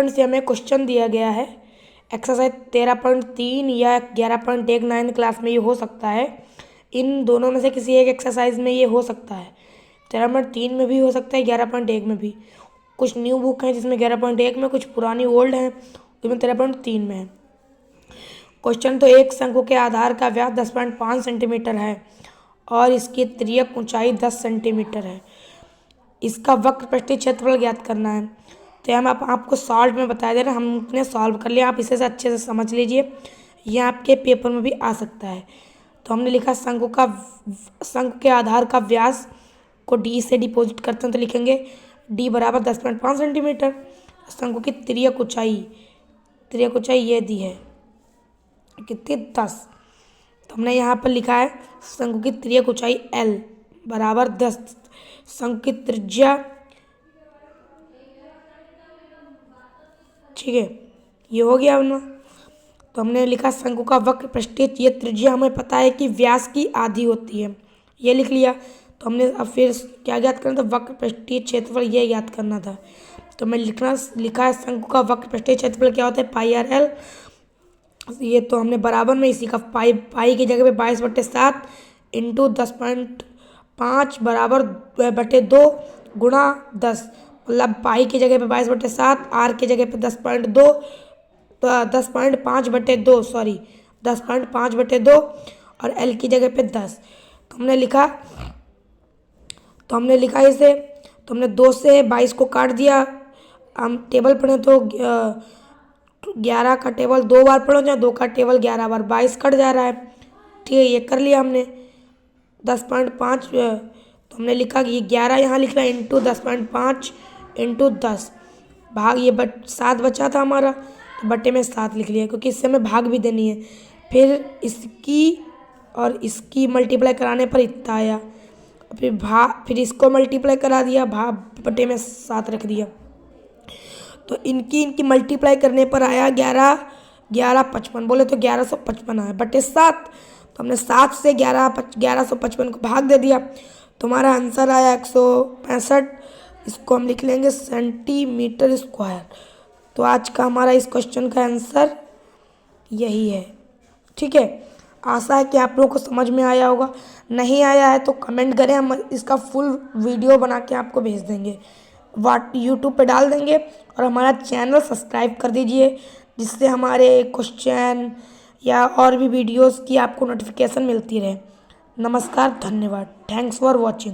से हमें क्वेश्चन दिया गया है एक्सरसाइज 13.3 या 11.1 9th क्लास में ये हो सकता है। इन दोनों में से किसी एक एक्सरसाइज में ये हो सकता है। 13.3 में भी हो सकता है, 11.1 में भी। कुछ न्यू बुक हैं जिसमें 11.1 में, कुछ पुरानी ओल्ड हैं उसमें 13.3 में है। क्वेश्चन तो एक शंकु के आधार का व्यास 10.5 सेंटीमीटर है और इसकी तिर्यक ऊंचाई 10 सेंटीमीटर है। इसका वक्र पृष्ठीय क्षेत्रफल ज्ञात करना है। तो हम आपको सॉल्व में बता दे रहे हैं, हमने सॉल्व कर लिया। आप इसे से अच्छे से समझ लीजिए, यह आपके पेपर में भी आ सकता है। तो हमने लिखा शंकु के आधार का व्यास को डी से डिपोजिट करते हैं तो लिखेंगे डी बराबर 10.5 सेंटीमीटर। शंकु की तिर्यक ऊंचाई ये दी है कितनी 10। तो हमने यहाँ पर लिखा है शंकु की तिर्यक ऊंचाई एल बराबर 10। शंकु की त्रिज्या, ठीक है, ये हो गया अपना। तो हमने लिखा शंकु का वक्र पृष्ठीय, ये त्रिज्या हमें पता है कि व्यास की आधी होती है, ये लिख लिया। तो हमने अब फिर क्या ज्ञात करना था, वक्र पृष्ठीय क्षेत्रफल ये ज्ञात करना था। तो मैं लिखा है शंकु का वक्र पृष्ठीय क्षेत्रफल क्या होता है, पाई आर एल। ये तो हमने बराबर में इसी का पाई की जगह पे 22/7 इंटू 10.5 बराबर बटे 2 गुणा 10, मतलब पाई की जगह पे 22/7, आर की जगह पे 10.2, तो 10.5/2 और एल की जगह पे 10। तो हमने लिखा इसे, तो हमने 2 से 22 को काट दिया। हम टेबल पढ़ें तो 11 का टेबल 2 बार पढ़ो, या 2 का टेबल 11 बार, 22 कट जा रहा है। ठीक है, ये कर लिया हमने। 10.5 तो हमने लिखा कि 11 यहाँ लिख रहा है इंटू 10.5 इंटू 10 भाग, ये 7 बचा था हमारा, तो बटे में 7 लिख लिया, क्योंकि इससे हमें भाग भी देनी है। फिर इसकी और इसकी मल्टीप्लाई कराने पर इतना आया, फिर इसको मल्टीप्लाई करा दिया, भाग बटे में 7 रख दिया। तो इनकी मल्टीप्लाई करने पर आया 1155, बोले तो 1155 आया बटे 7। तो हमने 7 से 1155 को भाग दे दिया, तो हमारा आंसर आया 165। इसको हम लिख लेंगे सेंटीमीटर स्क्वायर। तो आज का हमारा इस क्वेश्चन का आंसर यही है। ठीक है, आशा है कि आप लोगों को समझ में आया होगा। नहीं आया है तो कमेंट करें, हम इसका फुल वीडियो बना के आपको भेज देंगे, यूट्यूब पे डाल देंगे। और हमारा चैनल सब्सक्राइब कर दीजिए, जिससे हमारे क्वेश्चन या और भी वीडियोस की आपको नोटिफिकेशन मिलती रहे। नमस्कार, धन्यवाद, थैंक्स फॉर वॉचिंग।